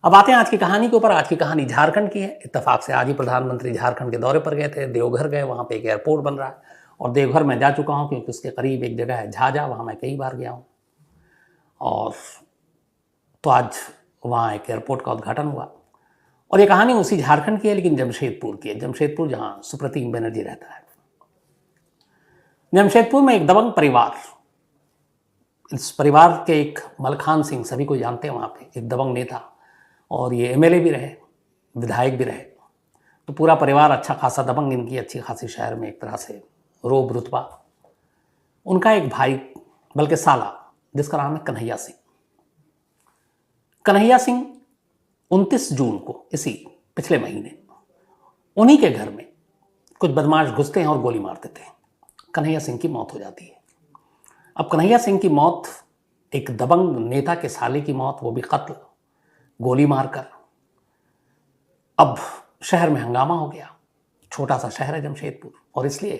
अब आते हैं आज की कहानी के ऊपर। आज की कहानी झारखंड की है। इत्तेफाक से आज ही प्रधानमंत्री झारखंड के दौरे पर गए थे, देवघर गए, वहाँ पे एक एयरपोर्ट बन रहा है और देवघर मैं जा चुका हूँ क्योंकि उसके करीब एक जगह है झाझा, वहाँ मैं कई बार गया हूँ। और तो आज वहाँ एक एयरपोर्ट का उद्घाटन हुआ और ये कहानी उसी झारखंड की है, लेकिन जमशेदपुर की है। जमशेदपुर जहाँ सुप्रतिम बनर्जी रहता है। जमशेदपुर में एक दबंग परिवार, इस परिवार के एक मलखान सिंह, सभी को जानते हैं, वहाँ पे एक दबंग नेता, और ये एमएलए भी रहे, विधायक भी रहे। तो पूरा परिवार अच्छा खासा दबंग, इनकी अच्छी खासी शहर में एक तरह से रोब रुतबा। उनका एक भाई, बल्कि साला, जिसका नाम है कन्हैया सिंह। कन्हैया सिंह 29 जून को, इसी पिछले महीने, उन्हीं के घर में कुछ बदमाश घुसते हैं और गोली मार देते हैं। कन्हैया सिंह की मौत हो जाती है। अब कन्हैया सिंह की मौत, एक दबंग नेता के साले की मौत, वो भी कत्ल, गोली मारकर। अब शहर में हंगामा हो गया। छोटा सा शहर है जमशेदपुर, और इसलिए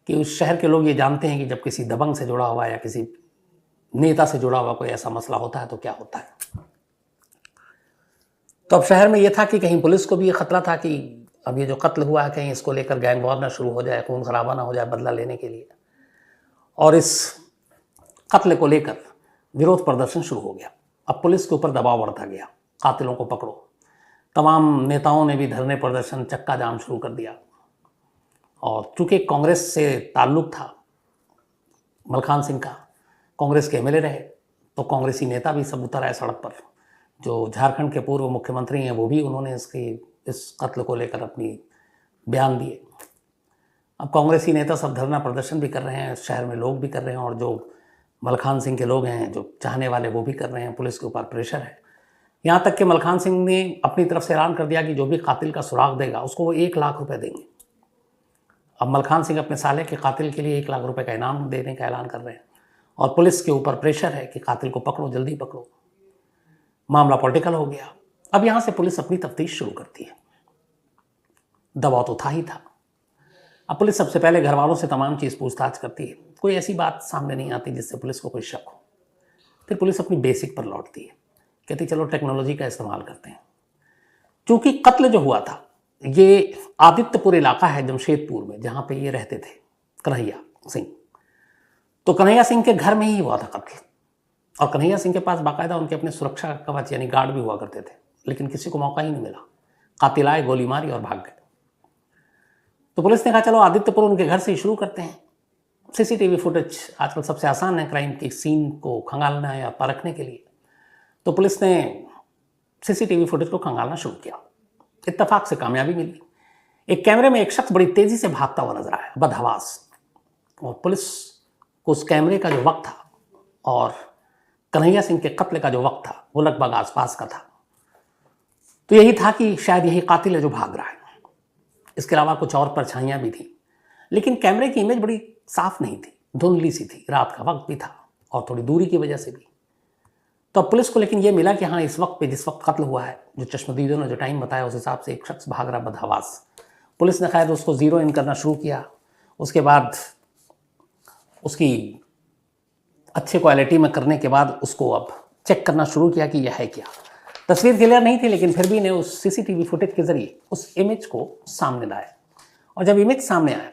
कि उस शहर के लोग ये जानते हैं कि जब किसी दबंग से जुड़ा हुआ या किसी नेता से जुड़ा हुआ कोई ऐसा मसला होता है तो क्या होता है। तो अब शहर में ये था कि कहीं पुलिस को भी ये खतरा था कि अब ये जो कत्ल हुआ है, कहीं इसको लेकर गैंग वॉर ना शुरू हो जाए, खून खराबा ना हो जाए बदला लेने के लिए। और इस कत्ल को लेकर विरोध प्रदर्शन शुरू हो गया। अब पुलिस के ऊपर दबाव बढ़ता गया, कातिलों को पकड़ो। तमाम नेताओं ने भी धरने प्रदर्शन, चक्का जाम शुरू कर दिया। और चूंकि कांग्रेस से ताल्लुक था मलखान सिंह का, कांग्रेस के एमएलए रहे, तो कांग्रेसी नेता भी सब उतर आए सड़क पर। जो झारखंड के पूर्व मुख्यमंत्री हैं वो भी, उन्होंने इस कत्ल को लेकर अपनी बयान दिए। अब कांग्रेसी नेता सब धरना प्रदर्शन भी कर रहे हैं, शहर में लोग भी कर रहे हैं, और जो मलखान सिंह के लोग हैं, जो चाहने वाले, वो भी कर रहे हैं। पुलिस के ऊपर प्रेशर है। यहाँ तक कि मलखान सिंह ने अपनी तरफ से ऐलान कर दिया कि जो भी कातिल का सुराग देगा उसको वो 1 लाख रुपए देंगे। अब मलखान सिंह अपने साले के कातिल के लिए 1 लाख रुपए का इनाम देने का ऐलान कर रहे हैं, और पुलिस के ऊपर प्रेशर है कि कातिल को पकड़ो, जल्दी पकड़ो। मामला पॉलिटिकल हो गया। अब यहाँ से पुलिस अपनी तफ्तीश शुरू करती है। दबाव तो था ही था। अब पुलिस सबसे पहले घर वालों से तमाम चीज़ पूछताछ करती है। कोई ऐसी बात सामने नहीं आती जिससे पुलिस को कोई शक हो। फिर पुलिस अपनी बेसिक पर लौटती है, कहती चलो टेक्नोलॉजी का इस्तेमाल करते हैं। चूंकि कत्ल जो हुआ था, ये आदित्यपुर इलाका है जमशेदपुर में, जहाँ पे ये रहते थे कन्हैया सिंह। तो कन्हैया सिंह के घर में ही हुआ था कत्ल, और कन्हैया सिंह के पास बाकायदा उनके अपने सुरक्षा कवच यानी गार्ड भी हुआ करते थे, लेकिन किसी को मौका ही नहीं मिला। कातिल आए, गोली मारी और भाग गए। तो पुलिस ने कहा चलो आदित्यपुर उनके घर से ही शुरू करते हैं। सीसीटीवी फुटेज आजकल सबसे आसान है क्राइम के सीन को खंगालना या परखने के लिए। तो पुलिस ने सीसीटीवी फुटेज को खंगालना शुरू किया। इत्तेफाक से कामयाबी मिली। एक कैमरे में एक शख्स बड़ी तेजी से भागता हुआ नजर आया, बदहवास। और पुलिस को उस कैमरे का जो वक्त था और कन्हैया सिंह के कत्ल का जो वक्त था वो लगभग आसपास का था। तो यही था कि शायद यही कातिल है जो भाग रहा है। इसके अलावा कुछ और परछाइयां भी थी, लेकिन कैमरे की इमेज बड़ी साफ नहीं थी, धुंधली सी थी। रात का वक्त भी था और थोड़ी दूरी की वजह से भी। तो अब पुलिस को लेकिन ये मिला कि हाँ, इस वक्त पे, जिस वक्त कत्ल हुआ है, जो चश्मदीदों ने जो टाइम बताया उस हिसाब से एक शख्स भाग रहा बदहवास। पुलिस ने खैर उसको जीरो इन करना शुरू किया। उसके बाद उसकी अच्छे क्वालिटी में करने के बाद उसको अब चेक करना शुरू किया कि यह है क्या। तस्वीर क्लियर नहीं थी, लेकिन फिर भी ने उस सीसीटीवी फुटेज के जरिए उस इमेज को सामने लाया। और जब इमेज सामने आया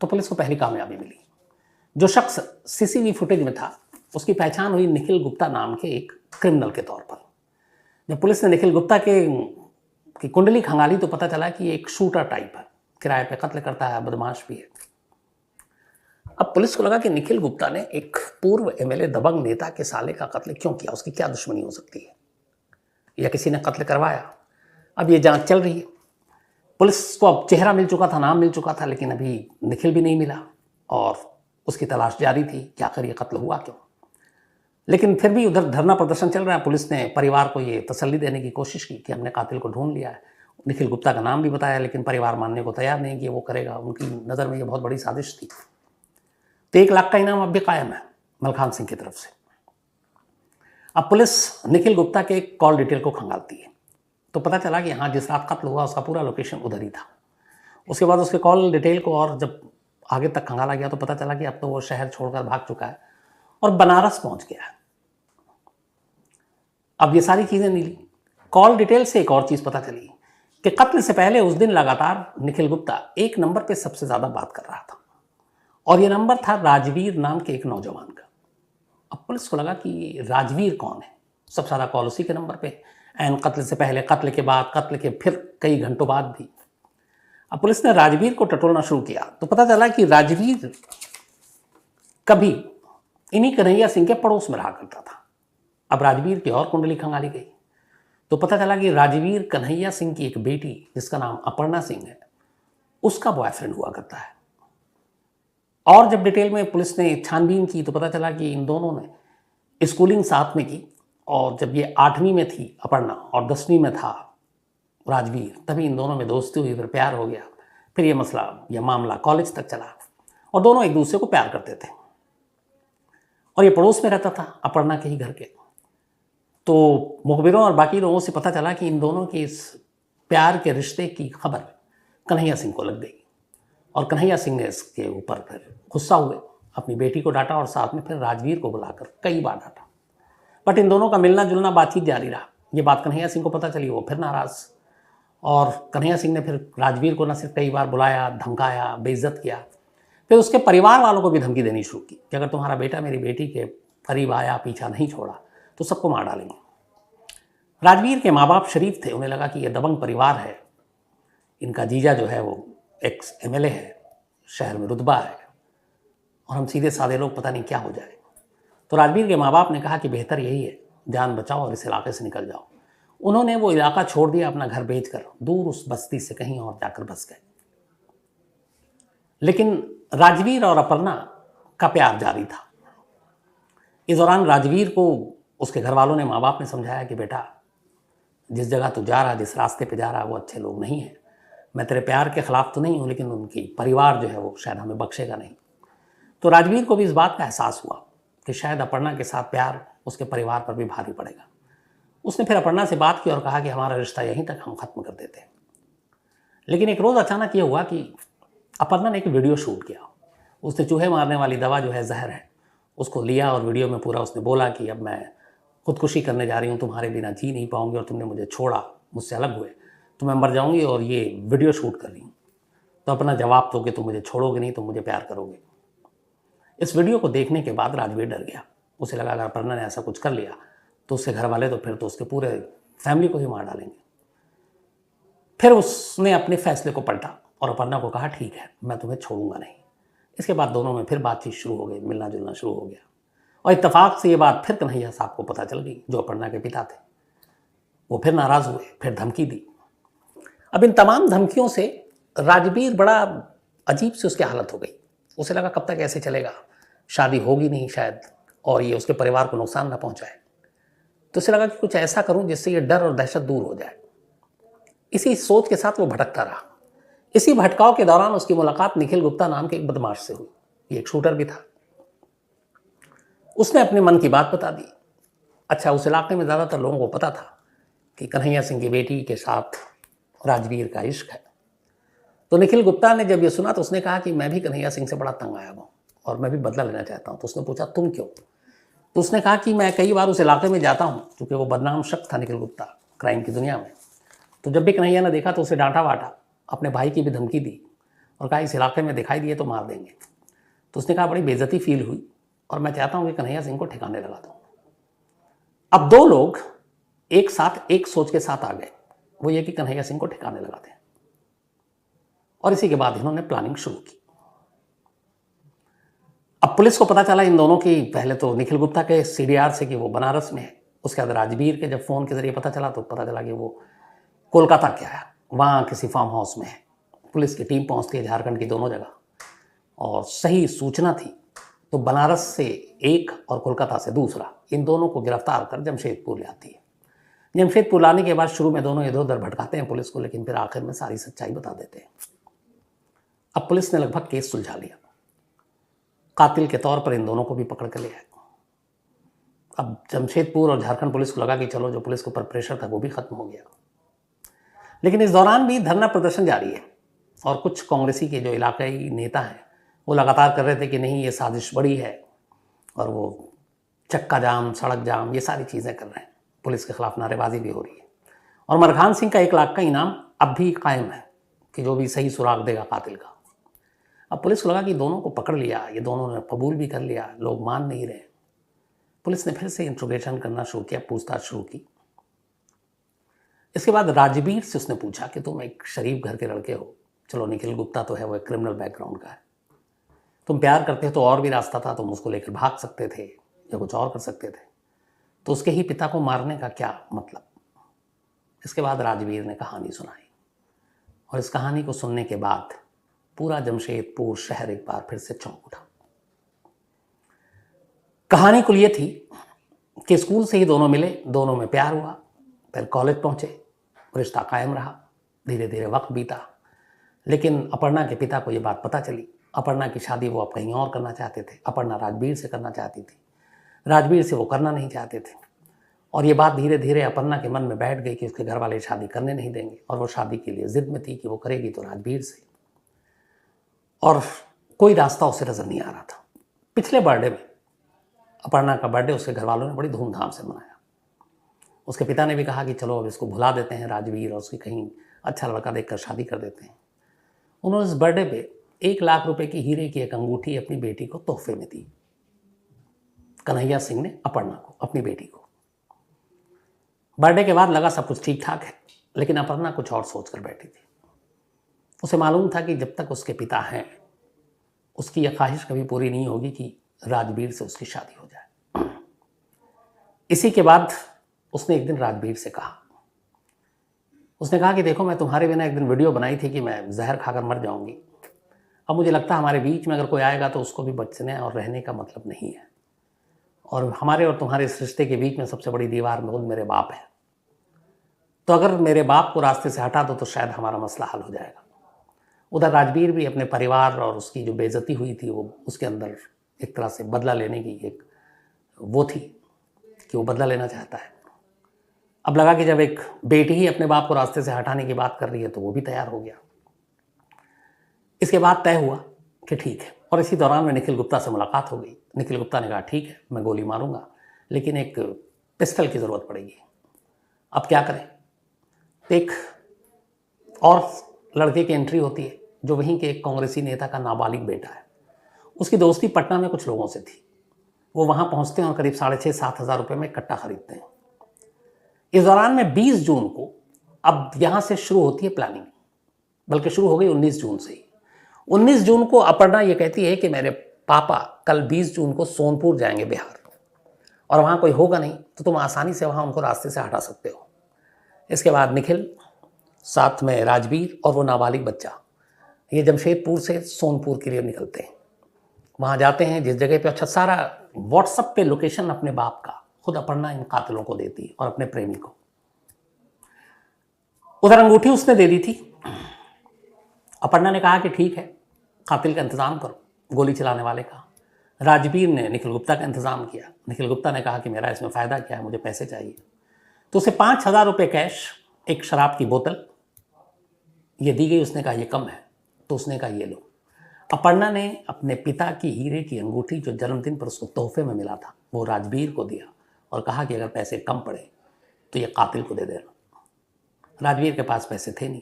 तो पुलिस को पहली कामयाबी मिली। जो शख्स सीसीटीवी फुटेज में था उसकी पहचान हुई निखिल गुप्ता नाम के एक क्रिमिनल के तौर पर। जब पुलिस ने निखिल गुप्ता की कुंडली खंगाली तो पता चला कि एक शूटर टाइप है, किराए पे कत्ल करता है, बदमाश भी है। अब पुलिस को लगा कि निखिल गुप्ता ने एक पूर्व एमएलए दबंग नेता के साले का कत्ल क्यों किया, उसकी क्या दुश्मनी हो सकती है, या किसी ने कत्ल करवाया। अब ये जांच चल रही है। पुलिस को अब चेहरा मिल चुका था, नाम मिल चुका था, लेकिन अभी निखिल भी नहीं मिला और उसकी तलाश जारी थी कि आखिर ये कत्ल हुआ क्यों। लेकिन फिर भी उधर धरना प्रदर्शन चल रहा है। पुलिस ने परिवार को ये तसल्ली देने की कोशिश की कि हमने कातिल को ढूंढ लिया है। निखिल गुप्ता का नाम भी बताया, लेकिन परिवार मानने को तैयार नहीं कि वो करेगा। उनकी नज़र में ये बहुत बड़ी साजिश थी। तो 1 लाख का इनाम अब भी कायम है मलखान सिंह की तरफ से। अब पुलिस निखिल गुप्ता के कॉल डिटेल को खंगालती है तो पता चला कि हाँ, जिस रात कत्ल हुआ उसका पूरा लोकेशन उधर ही था। उसके बाद उसके कॉल डिटेल को और जब आगे तक खंगाला गया तो पता चला कि अब तो वो शहर छोड़कर भाग चुका है और बनारस पहुंच गया है। अब ये सारी चीज़ें मिली, कॉल डिटेल से एक और चीज़ पता चली कि कत्ल से पहले उस दिन लगातार निखिल गुप्ता एक नंबर पे सबसे ज़्यादा बात कर रहा था, और ये नंबर था राजवीर नाम के एक नौजवान का। अब पुलिस को लगा कि राजवीर कौन है, सबसे ज़्यादा कॉल उसी के नंबर पे, एन कत्ल से पहले, कत्ल के बाद, कत्ल के फिर कई घंटों बाद भी। अब पुलिस ने राजवीर को टटोलना शुरू किया तो पता चला कि राजवीर कभी इन्हीं कन्हैया सिंह के पड़ोस में रहा करता था। अब राजवीर की और कुंडली खंगाली गई तो पता चला कि राजवीर कन्हैया सिंह की एक बेटी जिसका नाम अपर्णा सिंह है, उसका बॉयफ्रेंड हुआ करता है। और जब डिटेल में पुलिस ने छानबीन की तो पता चला कि इन दोनों ने स्कूलिंग साथ में की, और जब ये 8वीं में थी अपर्णा और 10वीं में था राजवीर, तभी इन दोनों में दोस्ती हुई, फिर प्यार हो गया। फिर ये मामला कॉलेज तक चला और दोनों एक दूसरे को प्यार करते थे, और ये पड़ोस में रहता था अपर्णा के ही घर के। तो मुखबिरों और बाकी लोगों से पता चला कि इन दोनों के इस प्यार के रिश्ते की खबर कन्हैया सिंह को लग गई, और कन्हैया सिंह ने इसके ऊपर फिर गुस्सा हुए, अपनी बेटी को डांटा और साथ में फिर राजवीर को बुलाकर कई बार डांटा। बट इन दोनों का मिलना जुलना, बातचीत जारी रहा। ये बात कन्हैया सिंह को पता चली, वो फिर नाराज़, और कन्हैया सिंह ने फिर राजवीर को न सिर्फ कई बार बुलाया, धमकाया, बेइज्जत किया, फिर उसके परिवार वालों को भी धमकी देनी शुरू की कि अगर तुम्हारा बेटा मेरी बेटी के करीब आया, पीछा नहीं छोड़ा तो सबको मार डालेंगे। राजवीर के माँ बाप शरीफ थे, उन्हें लगा कि ये दबंग परिवार है, इनका जीजा जो है वो एक्स MLA है, शहर में रुतबा है, और हम सीधे साधे लोग पता नहीं क्या हो जाए। तो राजवीर के माँ बाप ने कहा कि बेहतर यही है, जान बचाओ और इस इलाके से निकल जाओ। उन्होंने वो इलाका छोड़ दिया, अपना घर बेचकर दूर उस बस्ती से कहीं और जाकर बस गए। लेकिन राजवीर और अपर्णा का प्यार जारी था। इस दौरान राजवीर को उसके घर वालों ने, माँ बाप ने समझाया कि बेटा, जिस जगह तू जा रहा, जिस रास्ते पे जा रहा, वो अच्छे लोग नहीं हैं। मैं तेरे प्यार के खिलाफ तो नहीं हूँ, लेकिन उनकी परिवार जो है वो शायद हमें बख्शेगा नहीं। तो राजवीर को भी इस बात का एहसास हुआ कि शायद अपर्णा के साथ प्यार उसके परिवार पर भी भारी पड़ेगा। उसने फिर अपर्णा से बात की और कहा कि हमारा रिश्ता यहीं तक हम खत्म कर देते हैं। लेकिन एक रोज़ अचानक ये हुआ कि अपर्णा ने एक वीडियो शूट किया। उसने चूहे मारने वाली दवा जो है, जहर है, उसको लिया और वीडियो में पूरा उसने बोला कि अब मैं खुदकुशी करने जा रही हूँ, तुम्हारे बिना जी नहीं पाऊंगी, और तुमने मुझे छोड़ा, मुझसे अलग हुए तो मैं मर जाऊंगी, और ये वीडियो शूट कर रही हूँ, तो अपना जवाब दो कि तुम मुझे छोड़ोगे नहीं, तुम मुझे प्यार करोगे। इस वीडियो को देखने के बाद राजवीर डर गया। उसे लगा अगर अपर्णा ने ऐसा कुछ कर लिया तो उसके घर वाले तो फिर तो उसके पूरे फैमिली को ही मार डालेंगे। फिर उसने अपने फैसले को पलटा और अपर्णा को कहा ठीक है, मैं तुम्हें छोड़ूंगा नहीं। इसके बाद दोनों में फिर बातचीत शुरू हो गई, मिलना जुलना शुरू हो गया, और इत्तेफाक से ये बात फिर कन्हैया साहब को पता चल गई, जो अपर्णा के पिता थे। वो फिर नाराज़ हुए, फिर धमकी दी। अब इन तमाम धमकियों से राजवीर बड़ा अजीब सी उसकी हालत हो गई। उसे लगा कब तक ऐसे चलेगा, शादी होगी नहीं शायद, और ये उसके परिवार को नुकसान ना पहुंचाए। तो उसे लगा कि कुछ ऐसा करूं जिससे ये डर और दहशत दूर हो जाए। इसी सोच के साथ वो भटकता रहा। इसी भटकाव के दौरान उसकी मुलाकात निखिल गुप्ता नाम के एक बदमाश से हुई। ये एक शूटर भी था। उसने अपने मन की बात बता दी। अच्छा, उस इलाके में ज़्यादातर लोगों को पता था कि कन्हैया सिंह की बेटी के साथ राजवीर का इश्क है। तो निखिल गुप्ता ने जब ये सुना तो उसने कहा कि मैं भी कन्हैया सिंह से बड़ा तंग आया हूँ और मैं भी बदला लेना चाहता हूँ। तो उसने पूछा तुम क्यों? तो उसने कहा कि मैं कई बार उस इलाके में जाता हूँ, क्योंकि वो बदनाम शख्स था निखिल गुप्ता क्राइम की दुनिया में। तो जब भी कन्हैया ने देखा तो उसे डांटा वाटा, अपने भाई की भी धमकी दी और कहा इस इलाके में दिखाई दिए तो मार देंगे। तो उसने कहा बड़ी बेइज्जती फील हुई और मैं चाहता हूँ कि कन्हैया सिंह को ठिकाने लगा दूँ। अब दो लोग एक साथ एक सोच के साथ आ गए, वो ये कि कन्हैया सिंह को ठिकाने लगाते हैं। और इसी के बाद इन्होंने प्लानिंग शुरू की। अब पुलिस को पता चला इन दोनों की, पहले तो निखिल गुप्ता के CDR से कि वो बनारस में है। उसके बाद राजवीर के जब फ़ोन के जरिए पता चला तो पता चला कि वो कोलकाता के आया, वहाँ किसी फार्म हाउस में है। पुलिस की टीम पहुँचती है झारखंड की दोनों जगह, और सही सूचना थी तो बनारस से एक और कोलकाता से दूसरा, इन दोनों को गिरफ्तार कर जमशेदपुर ले आती है। जमशेदपुर लाने के बाद शुरू में दोनों इधर उधर भटकाते हैं पुलिस को, लेकिन फिर आखिर में सारी सच्चाई बता देते हैं। अब पुलिस ने लगभग केस सुलझा लिया। कातिल के तौर पर इन दोनों को भी पकड़ कर ले आए। अब जमशेदपुर और झारखंड पुलिस को लगा कि चलो जो पुलिस के ऊपर प्रेशर था वो भी खत्म हो गया। लेकिन इस दौरान भी धरना प्रदर्शन जारी है और कुछ कांग्रेसी के जो इलाकाई नेता हैं वो लगातार कर रहे थे कि नहीं ये साजिश बड़ी है, और वो चक्का जाम, सड़क जाम, ये सारी चीज़ें कर रहे हैं। पुलिस के खिलाफ नारेबाजी भी हो रही है। और मरखान सिंह का 1 लाख का इनाम अब भी कायम है कि जो भी सही सुराग देगा कातिल का। अब पुलिस को लगा कि दोनों को पकड़ लिया, ये दोनों ने कबूल भी कर लिया, लोग मान नहीं रहे। पुलिस ने फिर से इंट्रोगेशन करना शुरू किया, पूछताछ शुरू की। इसके बाद राजवीर से उसने पूछा कि तुम एक शरीफ घर के लड़के हो, चलो निखिल गुप्ता तो है, वो एक क्रिमिनल बैकग्राउंड का है, तुम प्यार करते तो और भी रास्ता था, तुम उसको लेकर भाग सकते थे या कुछ और कर सकते थे, तो उसके ही पिता को मारने का क्या मतलब। इसके बाद राजवीर ने कहानी सुनाई और इस कहानी को सुनने के बाद पूरा जमशेदपुर शहर एक बार फिर से चौंक उठा। कहानी कुल ये थी कि स्कूल से ही दोनों मिले, दोनों में प्यार हुआ, फिर कॉलेज पहुंचे, रिश्ता कायम रहा, धीरे धीरे वक्त बीता। लेकिन अपर्णा के पिता को ये बात पता चली। अपर्णा की शादी वो अब कहीं और करना चाहते थे। अपर्णा राजवीर से करना चाहती थी, राजवीर से वो करना नहीं चाहते थे। और ये बात धीरे धीरे अपर्णा के मन में बैठ गई कि उसके घर वाले शादी करने नहीं देंगे, और वो शादी के लिए जिद में थी कि वो करेगी तो राजवीर से, और कोई रास्ता उसे नजर नहीं आ रहा था। पिछले बर्थडे में, अपर्णा का बर्थडे उसके घर वालों ने बड़ी धूमधाम से मनाया। उसके पिता ने भी कहा कि चलो अब इसको भुला देते हैं राजवीर, और उसकी कहीं अच्छा लड़का देखकर शादी कर देते हैं। उन्होंने इस बर्थडे पे 1 लाख रुपए की हीरे की एक अंगूठी अपनी बेटी को तोहफे में दी। कन्हैया सिंह ने अपर्णा को, अपनी बेटी को। बर्थडे के बाद लगा सब कुछ ठीक ठाक है, लेकिन अपर्णा कुछ और सोच कर बैठी थी। उसे मालूम था कि जब तक उसके पिता हैं, उसकी यह ख्वाहिश कभी पूरी नहीं होगी कि राजवीर से उसकी शादी हो जाए। इसी के बाद उसने एक दिन राजवीर से कहा, उसने कहा कि देखो, मैं तुम्हारे बिना एक दिन वीडियो बनाई थी कि मैं जहर खाकर मर जाऊंगी। अब मुझे लगता है हमारे बीच में अगर कोई आएगा तो उसको भी बचने और रहने का मतलब नहीं है, और हमारे और तुम्हारे इस रिश्ते के बीच में सबसे बड़ी दीवार में मेरे बाप है। तो अगर मेरे बाप को रास्ते से हटा दो तो शायद हमारा मसला हल हो जाएगा। उधर राजवीर भी अपने परिवार और उसकी जो बेइज्जती हुई थी, वो उसके अंदर एक तरह से बदला लेने की एक वो थी कि वो बदला लेना चाहता है। अब लगा कि जब एक बेटी ही अपने बाप को रास्ते से हटाने की बात कर रही है तो वो भी तैयार हो गया। इसके बाद तय हुआ कि ठीक है, और इसी दौरान में निखिल गुप्ता से मुलाकात हो गई। निखिल गुप्ता ने कहा ठीक है, मैं गोली मारूंगा, लेकिन एक पिस्टल की ज़रूरत पड़ेगी। अब क्या करें। एक और लड़के की एंट्री होती है जो वहीं के एक कांग्रेसी नेता का नाबालिग बेटा है। उसकी दोस्ती पटना में कुछ लोगों से थी। वो वहाँ पहुँचते हैं और करीब 6,500-7 हज़ार रुपये में कट्टा खरीदते हैं। इस दौरान में 20 जून को, अब यहाँ से शुरू होती है प्लानिंग, बल्कि शुरू हो गई 19 जून से ही। 19 जून को अपर्णा ये कहती है कि मेरे पापा कल 20 जून को सोनपुर जाएंगे बिहार, और वहाँ कोई होगा नहीं तो तुम आसानी से वहाँ उनको रास्ते से हटा सकते हो। इसके बाद निखिल, साथ में राजवीर और वो नाबालिग बच्चा, ये जमशेदपुर से सोनपुर के लिए निकलते हैं। वहाँ जाते हैं जिस जगह पे, अच्छा सारा व्हाट्सएप पे लोकेशन अपने बाप का खुद अपर्णा इन कातिलों को देती है और अपने प्रेमी को। उधर अंगूठी उसने दे दी थी। अपर्णा ने कहा कि ठीक है, कातिल का इंतजाम करो, गोली चलाने वाले का। राजवीर ने निखिल गुप्ता का इंतजाम किया। निखिल गुप्ता ने कहा कि मेरा इसमें फ़ायदा क्या है, मुझे पैसे चाहिए। तो उसे 5,000 रुपये कैश, एक शराब की बोतल ये दी गई। उसने कहा ये कम है, तो उसने कहा ये लो। अपर्णा ने अपने पिता की हीरे की अंगूठी जो जन्मदिन पर उसको तोहफे में मिला था वो राजवीर को दिया और कहा कि अगर पैसे कम पड़े तो ये कातिल को दे देना। राजवीर के पास पैसे थे नहीं।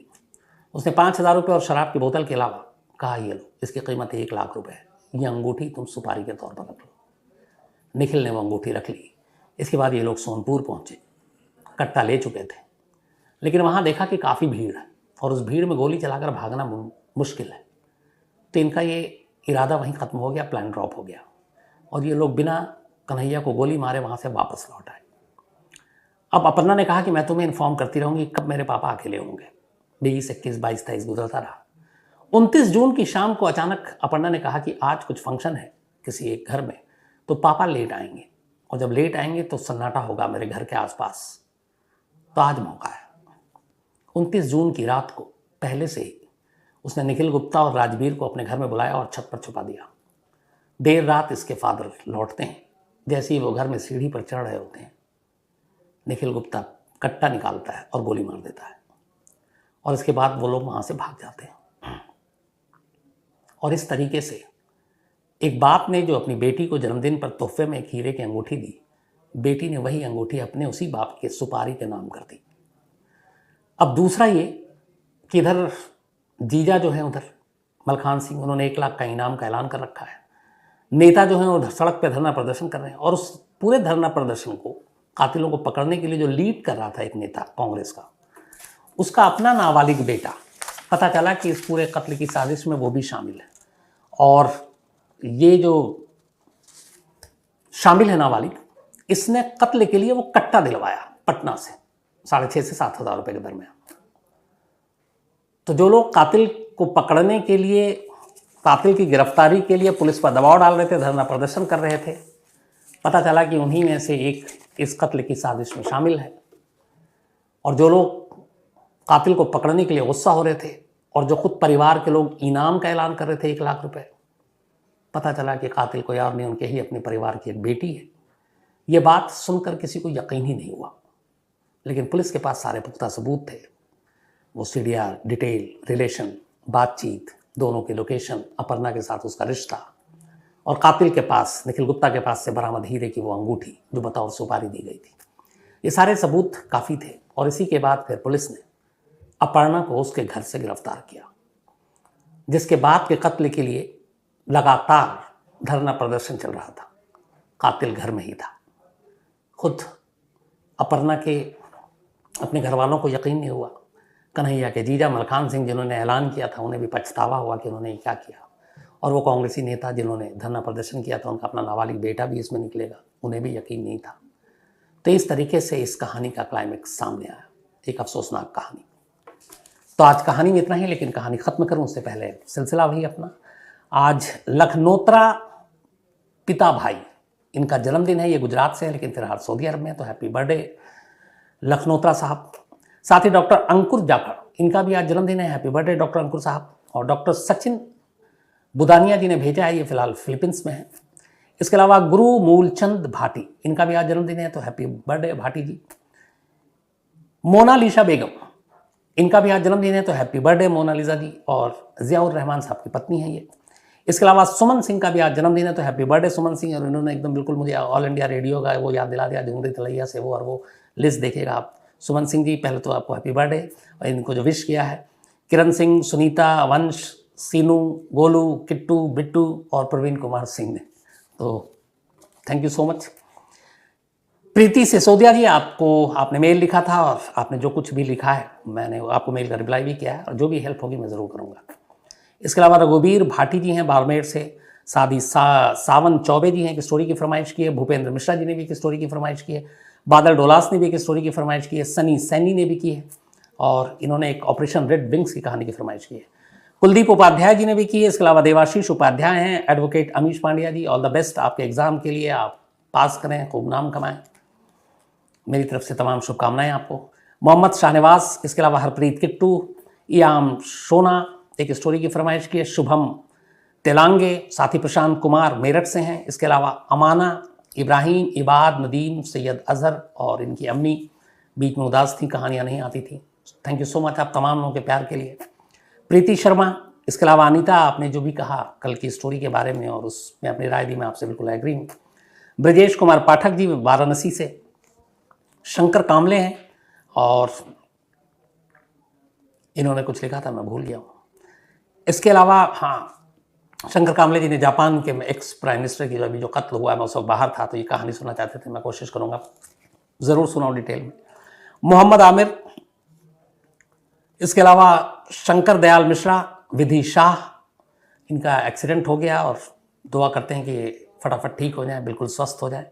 उसने 5,000 रुपये और शराब की बोतल के अलावा कहा ये लो, इसकी कीमत 1 लाख रुपये है, ये अंगूठी तुम सुपारी के तौर पर रख लो। निखिल ने वो अंगूठी रख ली। इसके बाद ये लोग सोनपुर पहुँचे। कट्टा ले चुके थे, लेकिन वहाँ देखा कि काफ़ी भीड़ है और उस भीड़ में गोली चलाकर भागना मुश्किल है। तो इनका ये इरादा वहीं ख़त्म हो गया, प्लान ड्रॉप हो गया, और ये लोग बिना कन्हैया को गोली मारे वहाँ से वापस लौट आए। अब अपर्णा ने कहा कि मैं तुम्हें इन्फॉर्म करती रहूँगी कब मेरे पापा अकेले होंगे। 20, 21, 22, 23 गुजरता रहा। 29 जून की शाम को अचानक अपर्णा ने कहा कि आज कुछ फंक्शन है किसी एक घर में, तो पापा लेट आएंगे, और जब लेट आएंगे तो सन्नाटा होगा मेरे घर के आसपास, तो आज मौका है। 29 जून की रात को पहले से ही उसने निखिल गुप्ता और राजवीर को अपने घर में बुलाया और छत पर छुपा दिया। देर रात इसके फादर लौटते हैं। जैसे ही वो घर में सीढ़ी पर चढ़ रहे होते हैं, निखिल गुप्ता कट्टा निकालता है और गोली मार देता है, और इसके बाद वो लोग वहाँ से भाग जाते हैं। और इस तरीके से एक बाप ने जो अपनी बेटी को जन्मदिन पर तोहफे में एक हीरे की अंगूठी दी, बेटी ने वही अंगूठी अपने उसी बाप के सुपारी के नाम कर दी। अब दूसरा ये कि इधर जीजा जो है उधर मलखान सिंह, उन्होंने 1 लाख का इनाम का ऐलान कर रखा है। नेता जो है वो सड़क पे धरना प्रदर्शन कर रहे हैं, और उस पूरे धरना प्रदर्शन को, कातिलों को पकड़ने के लिए जो लीड कर रहा था एक नेता कांग्रेस का, उसका अपना नाबालिग बेटा, पता चला कि इस पूरे कत्ल की साजिश में वो भी शामिल है। और ये जो शामिल है नाबालिग, इसने कत्ल के लिए वो कट्टा दिलवाया पटना से 6,500 से 7,000 रुपए के दरमियान। तो जो लोग कातिल को पकड़ने के लिए, कातिल की गिरफ्तारी के लिए पुलिस पर दबाव डाल रहे थे, धरना प्रदर्शन कर रहे थे, पता चला कि उन्हीं में से एक इस कत्ल की साजिश में शामिल है। और जो लोग कातिल को पकड़ने के लिए गुस्सा हो रहे थे, और जो खुद परिवार के लोग इनाम का ऐलान कर रहे थे 1 लाख रुपए, पता चला कि कातिल कोई और नहीं, उनके ही अपने परिवार की एक बेटी है। ये बात सुनकर किसी को यकीन ही नहीं हुआ, लेकिन पुलिस के पास सारे पुख्ता सबूत थे। वो सीडीआर, डिटेल, रिलेशन, बातचीत, दोनों की लोकेशन, अपर्णा के साथ उसका रिश्ता, और कातिल के पास, निखिल गुप्ता के पास से बरामद हीरे की वो अंगूठी जो बतौर सुपारी दी गई थी। ये सारे सबूत काफ़ी थे। और इसी के बाद फिर पुलिस ने अपर्णा को उसके घर से गिरफ्तार किया, जिसके बाद के कत्ल के लिए लगातार धरना प्रदर्शन चल रहा था। कातिल घर में ही था। खुद अपर्णा के अपने घर वालों को यकीन नहीं हुआ। कन्हैया के जीजा मलखान सिंह, जिन्होंने ऐलान किया था, उन्हें भी पछतावा हुआ कि उन्होंने क्या किया। और वो कांग्रेसी नेता जिन्होंने धरना प्रदर्शन किया था, उनका अपना नाबालिग बेटा भी इसमें निकलेगा, उन्हें भी यकीन नहीं था। तो इस तरीके से इस कहानी का क्लाइमेक्स सामने आया, एक अफसोसनाक कहानी। तो आज कहानी में इतना ही, लेकिन कहानी ख़त्म करूं उससे पहले सिलसिला वही अपना। आज लखनोत्रा पिता भाई, इनका जन्मदिन है। ये गुजरात से है लेकिन फिलहाल सऊदी अरब में है, तो हैप्पी बर्थडे लखनोत्रा साहब। साथ ही डॉक्टर अंकुर जाखड़, इनका भी आज जन्मदिन है। हैप्पी बर्थडे डॉक्टर अंकुर साहब। और डॉक्टर सचिन बुदानिया जी ने भेजा है, ये फिलहाल फिलीपींस में है। इसके अलावा गुरु मूलचंद भाटी, इनका भी आज जन्मदिन है, तो हैप्पी बर्थडे भाटी जी। मोनालिसा बेगम, इनका भी आज जन्मदिन है, तो हैप्पी बर्थडे मोनालिसा जी। और जियाउर रहमान साहब की पत्नी है ये। इसके अलावा सुमन सिंह का भी आज जन्मदिन है, तो हैप्पी बर्थडे सुमन सिंह। और इन्होंने एकदम बिल्कुल मुझे ऑल इंडिया रेडियो का वो याद दिला दिया, झुंगरी तलैया से वो, और वो लिस्ट देखिएगा आप। सुमन सिंह जी, पहले तो आपको हैप्पी बर्थडे। और इनको जो विश किया है, किरण सिंह, सुनीता, वंश, सीनू, गोलू, किट्टू, बिट्टू और प्रवीण कुमार सिंह ने, तो थैंक यू सो मच। प्रीति सिसोदिया जी, आपने मेल लिखा था, और आपने जो कुछ भी लिखा है मैंने आपको मेल का रिप्लाई भी किया है, और जो भी हेल्प होगी मैं ज़रूर करूँगा। इसके अलावा रघुवीर भाटी जी हैं बाड़मेर से। साथ ही सावन चौबे जी हैं, एक स्टोरी की फरमाइश की है। भूपेंद्र मिश्रा जी ने भी एक स्टोरी की फरमाइश की है। बादल डोलास ने भी एक स्टोरी की फरमाइश की है। सनी सैनी ने भी की है, और इन्होंने एक ऑपरेशन रेड विंग्स की कहानी की फरमाइश की है। कुलदीप उपाध्याय जी ने भी की है। इसके अलावा देवाशीष उपाध्याय हैं। Advocate Amish Pandya ji, all the best आपके एग्ज़ाम के लिए, आप पास करें, खूब नाम कमाएं। मेरी तरफ से तमाम शुभकामनाएं आपको। मोहम्मद शाहनवाज, इसके अलावा हरप्रीत किट्टू, इयाम शोना, एक स्टोरी की फरमाइश की है। शुभम तेलांगे, साथी प्रशांत कुमार मेरठ से हैं। इसके अलावा अमाना, इब्राहिम, इबाद, नदीम, सैयद अजहर और इनकी अम्मी बीच में उदास थी, कहानियाँ नहीं आती थी। थैंक यू सो मच आप तमाम लोगों के प्यार के लिए। प्रीति शर्मा, इसके अलावा अनीता, आपने जो भी कहा कल की स्टोरी के बारे में और उसमें अपनी राय दी, मैं आपसे बिल्कुल एग्री हूँ। ब्रजेश कुमार पाठक जी वाराणसी से। शंकर कामले हैं, और इन्होंने कुछ लिखा था, मैं भूल गया हूँ। इसके अलावा हाँ, शंकर कामले जी ने जापान के एक्स प्राइम मिनिस्टर की जो अभी जो कत्ल हुआ है, मैं उस वक्त बाहर था, तो ये कहानी सुनना चाहते थे। मैं कोशिश करूँगा ज़रूर सुनाऊँ डिटेल में। मोहम्मद आमिर, इसके अलावा शंकर दयाल मिश्रा, विधि शाह, इनका एक्सीडेंट हो गया, और दुआ करते हैं कि फटाफट ठीक हो जाए, बिल्कुल स्वस्थ हो जाए।